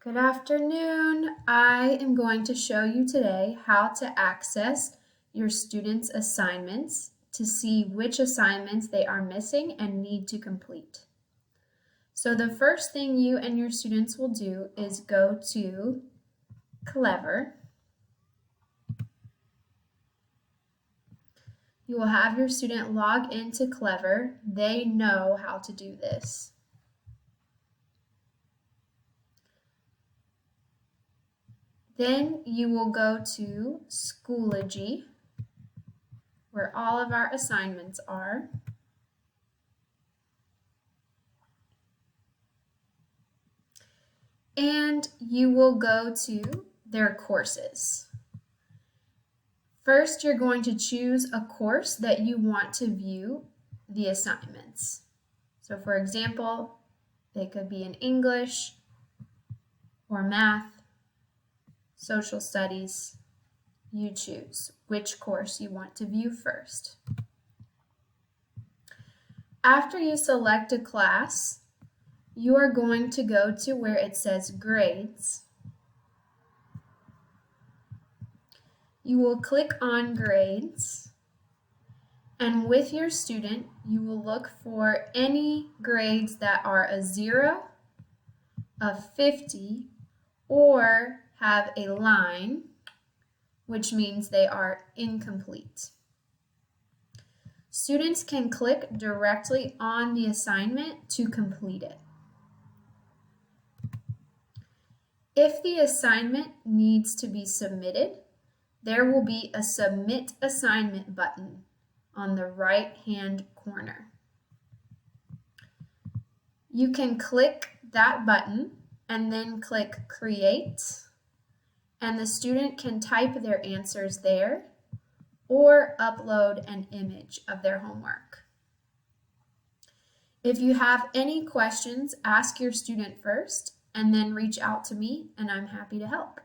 Good afternoon. I am going to show you today how to access your students' assignments to see which assignments they are missing and need to complete. So the first thing you and your students will do is go to Clever. You will have your student log into Clever. They know how to do this. Then you will go to Schoology, where all of our assignments are. And you will go to their courses. First, you're going to choose a course that you want to view the assignments. So for example, it could be in English or math, social studies. You choose which course you want to view first. After you select a class, you are going to go to where it says Grades. You will click on Grades, and with your student, you will look for any grades that are a 0, a 50, or have a line, which means they are incomplete. Students can click directly on the assignment to complete it. If the assignment needs to be submitted, there will be a Submit Assignment button on the right-hand corner. You can click that button and then click Create, and the student can type their answers there or upload an image of their homework. If you have any questions, ask your student first and then reach out to me, and I'm happy to help.